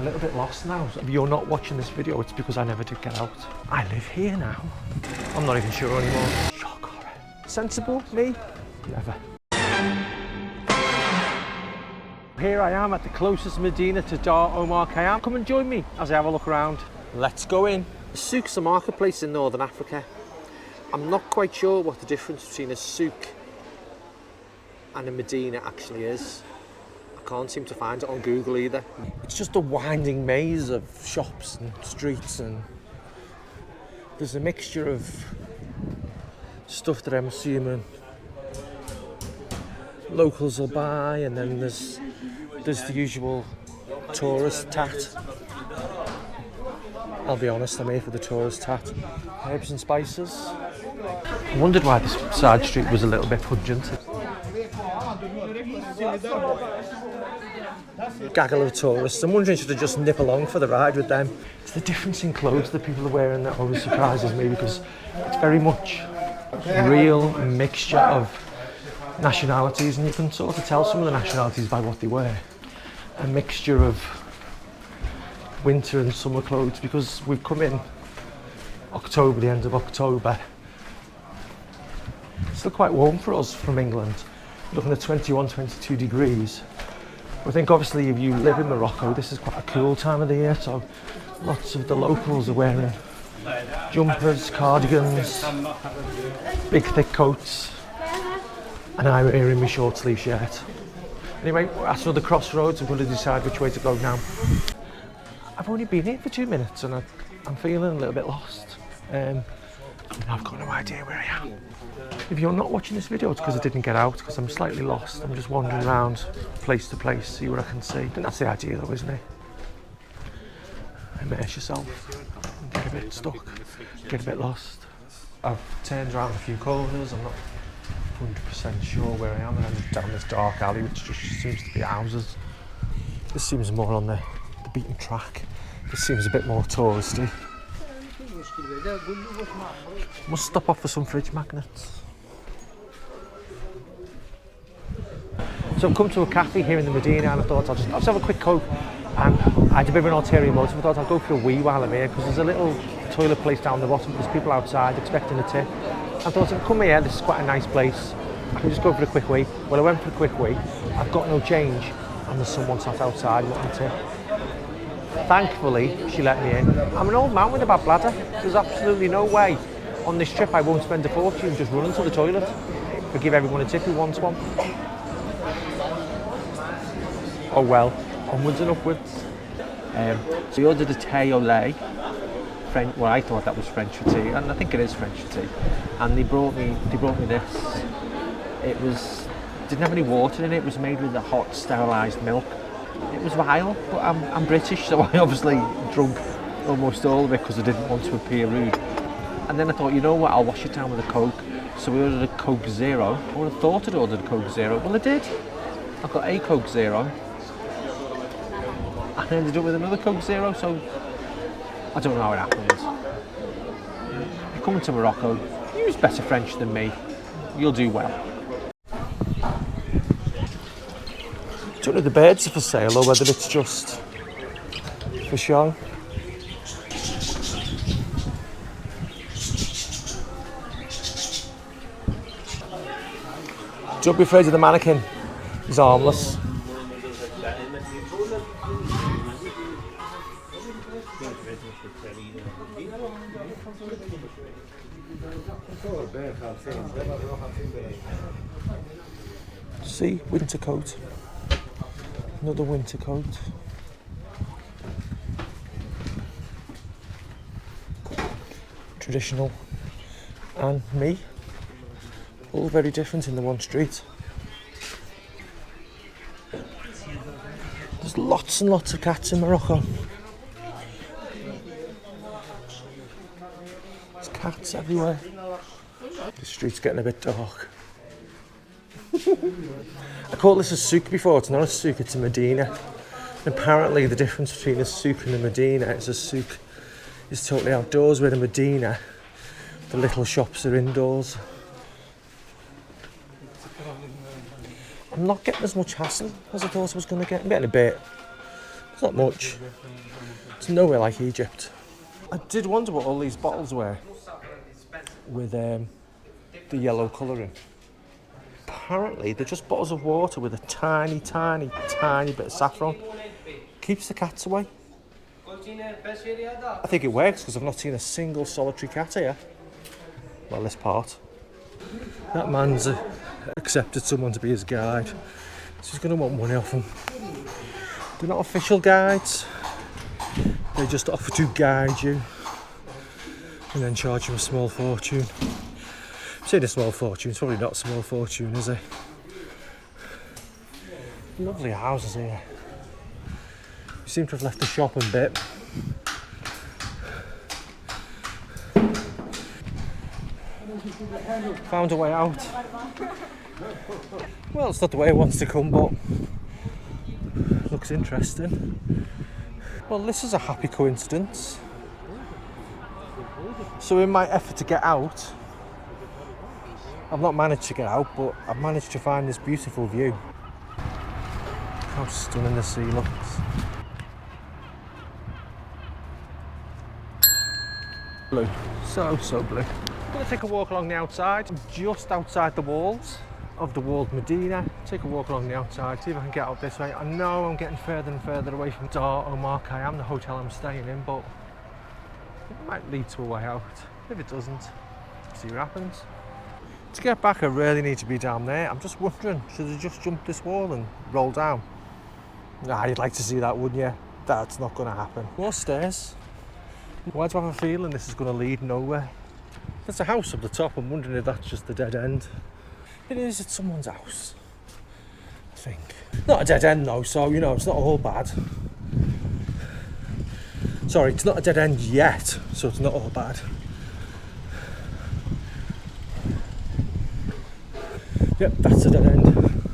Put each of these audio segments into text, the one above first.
little bit lost now. So if you're not watching this video, it's because I never did get out. I live here now. I'm not even sure anymore. Shock horror. Sensible, me? Never. Here I am at the closest Medina to Dar Omar Khayyam. Come and join me as I have a look around. Let's go in. The souk's a marketplace in Northern Africa. I'm not quite sure what the difference between a souk and a Medina actually is. I can't seem to find it on Google either. It's just a winding maze of shops and streets, and there's a mixture of stuff that I'm assuming locals will buy, and then there's the usual tourist tat. I'll be honest, I'm here for the tourist tat. Herbs and spices. I wondered why this side street was a little bit pungent. Gaggle of tourists. I'm wondering should I just nip along for the ride with them. It's the difference in clothes that people are wearing that always surprises me, because it's very much a real mixture of nationalities, and you can sort of tell some of the nationalities by what they wear. A mixture of winter and summer clothes, because we've come in October, the end of October. It's still quite warm for us from England, looking at 21, 22 degrees. I think obviously if you live in Morocco, this is quite a cool time of the year, so lots of the locals are wearing jumpers, cardigans, big thick coats, and I'm here in my short sleeve shirt. Anyway, at another crossroads, I'm going to decide which way to go now. I've only been here for 2 minutes and I'm feeling a little bit lost. I've got no idea where I am. If you're not watching this video, it's because I didn't get out, because I'm slightly lost. I'm just wandering around place to place, see what I can see. And that's the idea though, isn't it? Immerse yourself and get a bit stuck, get a bit lost. I've turned around a few corners, I'm not 100% sure where I am, and I'm down this dark alley which just seems to be houses. This seems more on the beaten track. This seems a bit more touristy. Must stop off for some fridge magnets. So I've come to a cafe here in the Medina, and I thought I'll just have a quick coke. And I had a bit of an ulterior motive. I thought I'll go for a wee while I'm here, because there's a little toilet place down the bottom. There's people outside expecting a tip. I thought, if I come here, this is quite a nice place, I can just go for a quick wee. Well, I went for a quick wee. I've got no change, and there's someone sat outside wanting a tip. Thankfully, she let me in. I'm an old man with a bad bladder. There's absolutely no way on this trip I won't spend a fortune just running to the toilet. I'll give everyone a tip who wants one. Oh well, onwards and upwards. So we ordered a thé au lait. Well, I thought that was French for tea, and I think it is French for tea. And they brought me this. It didn't have any water in it. It was made with the hot, sterilised milk. It was vile, but I'm British, so I obviously drunk almost all of it because I didn't want to appear rude. And then I thought, you know what, I'll wash it down with a Coke. So we ordered a Coke Zero. I would have thought I'd ordered a Coke Zero. Well, I did. I got a Coke Zero. And I ended up with another Coke Zero, so I don't know how it happened. You're coming to Morocco, use better French than me. You'll do well. I don't know if the birds are for sale or whether it's just for show. Don't be afraid of the mannequin. He's harmless. See, winter coat. Another winter coat. Traditional and me. All very different in the one street. There's lots and lots of cats in Morocco. There's cats everywhere. The street's getting a bit dark. I called this a souk before. It's not a souk, it's a Medina. Apparently the difference between a souk and a Medina is a souk is totally outdoors, where the Medina, the little shops are indoors. I'm not getting as much hassle as I thought I was going to get. I'm getting a bit It's not much. It's nowhere like Egypt. I did wonder what all these bottles were with the yellow colouring. Apparently they're just bottles of water with a tiny, tiny, tiny bit of saffron. Keeps the cats away. I think it works because I've not seen a single solitary cat here. Well, this part. That man's accepted someone to be his guide. So he's going to want money off him. They're not official guides. They just offer to guide you and then charge you a small fortune. I'm saying a small fortune, it's probably not a small fortune, is it? Lovely houses here. We seem to have left the shopping bit. Found a way out. Well, it's not the way it wants to come, but looks interesting. Well, this is a happy coincidence. So in my effort to get out, I've not managed to get out, but I've managed to find this beautiful view. How stunning the sea looks. Blue, so blue. I'm going to take a walk along the outside. I'm just outside the walls of the walled Medina. Take a walk along the outside, see if I can get out this way. I know I'm getting further and further away from Dar Omar Khayyam, the hotel I'm staying in, but it might lead to a way out. If it doesn't, see what happens. To get back, I really need to be down there. I'm just wondering, should I just jump this wall and roll down? Nah, you'd like to see that, wouldn't you? That's not going to happen. More stairs. Why do I have a feeling this is going to lead nowhere? There's a house up the top. I'm wondering if that's just the dead end. It is, it's someone's house, I think. Not a dead end though, so you know, it's not all bad. Sorry, it's not a dead end yet, so it's not all bad. Yep, that's a dead end.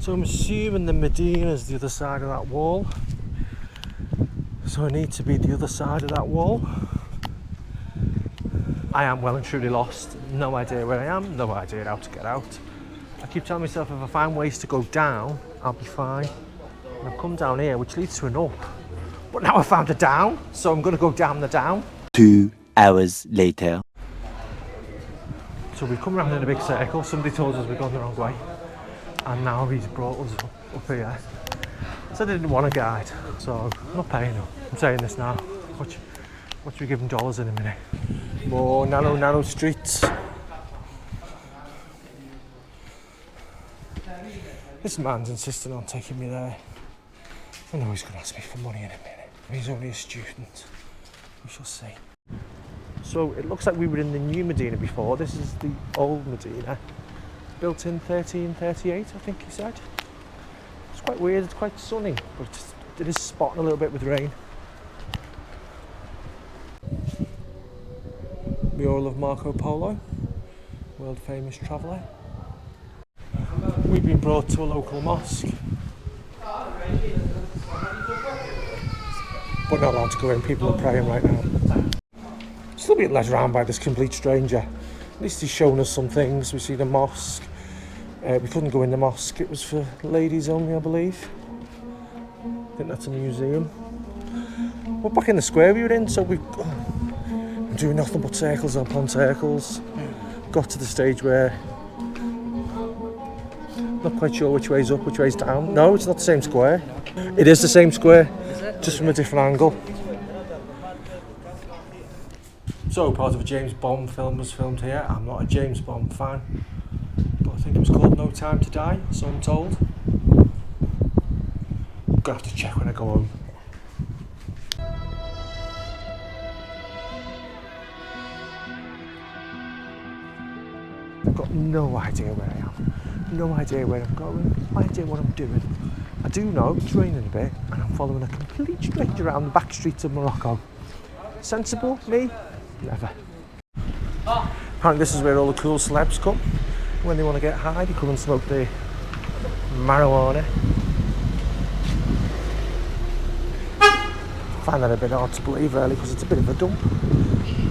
So I'm assuming the Medina's the other side of that wall. So I need to be the other side of that wall. I am well and truly lost. No idea where I am, no idea how to get out. I keep telling myself if I find ways to go down, I'll be fine. And I've come down here, which leads to an up. But now I found a down, so I'm going to go down the down. 2 hours later. So we've come around in a big circle. Somebody told us we've gone the wrong way. And now he's brought us up here. So they didn't want a guide, so I'm not paying him. I'm saying this now. Watch me give him dollars in a minute. More narrow streets. This man's insisting on taking me there. I know he's going to ask me for money in a minute. He's only a student. We shall see. So it looks like we were in the new Medina before. This is the old Medina. Built in 1338, I think he said. It's quite weird, it's quite sunny, but it is spotting a little bit with rain. Mural of Marco Polo, world famous traveller. We've been brought to a local mosque, but not allowed to go in. People are praying right now. Still being led around by this complete stranger. At least he's shown us some things. We've seen a mosque. We couldn't go in the mosque. It was for ladies only, I believe. I think that's a museum. We're back in the square we were in, so I'm doing nothing but circles upon circles. Got to the stage where not quite sure which way's up, which way's down. No, it's not the same square. It is the same square, just from a different angle. So, part of a James Bond film was filmed here. I'm not a James Bond fan, but I think it was called No Time to Die, so I'm told. I'm gonna have to check when I go home. I've got no idea where I am, no idea where I'm going, no idea what I'm doing. I do know it's raining a bit and I'm following a complete stranger around the back streets of Morocco. Sensible? Me? Never. Apparently this is where all the cool celebs come. When they want to get high, they come and smoke their marijuana. I find that a bit hard to believe really, because it's a bit of a dump.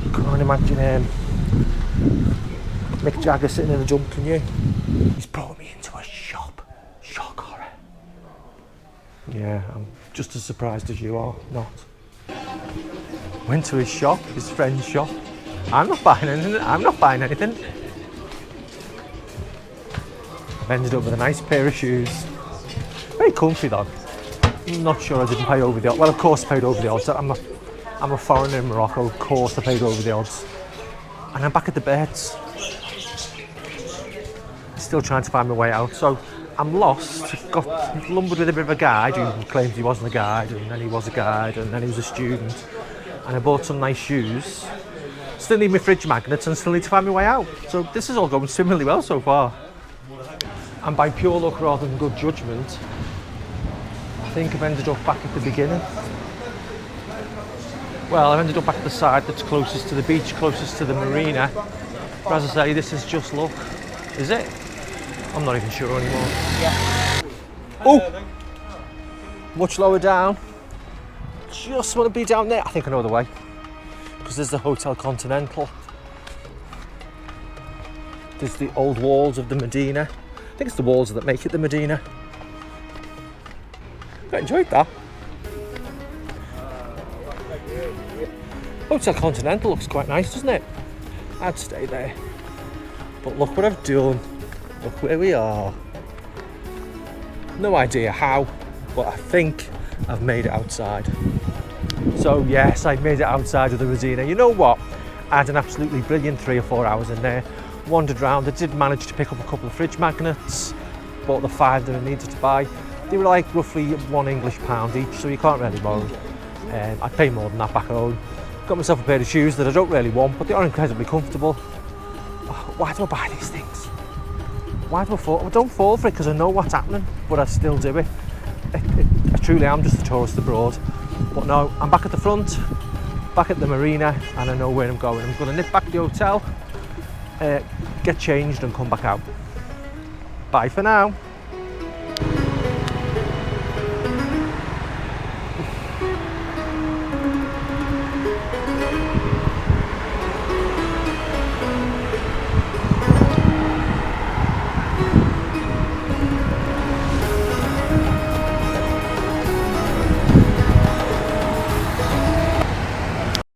You can't imagine Mick Jagger sitting in a dump, can you? He's brought me into a shop. Shock horror. Yeah, just as surprised as you are, not. Went to his shop, his friend's shop. I'm not buying anything. I've ended up with a nice pair of shoes. Very comfy though. I'm not sure I didn't pay over the odds. Well, of course I paid over the odds. I'm a foreigner in Morocco, of course I paid over the odds. And I'm back at the beds. Still trying to find my way out. So I'm lost. Got lumbered with a bit of a guide who claims he wasn't a guide, and then he was a guide, and then he was a student. And I bought some nice shoes. Still need my fridge magnets and still need to find my way out. So this is all going swimmingly well so far. And by pure luck rather than good judgment, I think I've ended up back at the beginning. Well, I've ended up back at the side that's closest to the beach, closest to the marina. But as I say, this is just luck. Is it? I'm not even sure anymore. Yeah. Oh! Much lower down. Just want to be down there. I think I know the way. Because there's the Hotel Continental. There's the old walls of the Medina. I think it's the walls that make it the Medina. I enjoyed that. Hotel Continental looks quite nice, doesn't it? I'd stay there. But look what I've done. Look where we are. No idea how, but I think I've made it outside. So yes, I've made it outside of the Medina. You know what? I had an absolutely brilliant 3 or 4 hours in there. Wandered around. I did manage to pick up a couple of fridge magnets. Bought the 5 that I needed to buy. They were like roughly £1 English each, so you can't really moan. I'd pay more than that back home. Got myself a pair of shoes that I don't really want, but they are incredibly comfortable. Oh, why do I buy these things? Why do I fall? I don't fall for it because I know what's happening, but I still do it. I truly am just a tourist abroad. But no, I'm back at the front, back at the marina, and I know where I'm going. I'm going to nip back to the hotel, get changed and come back out. Bye for now.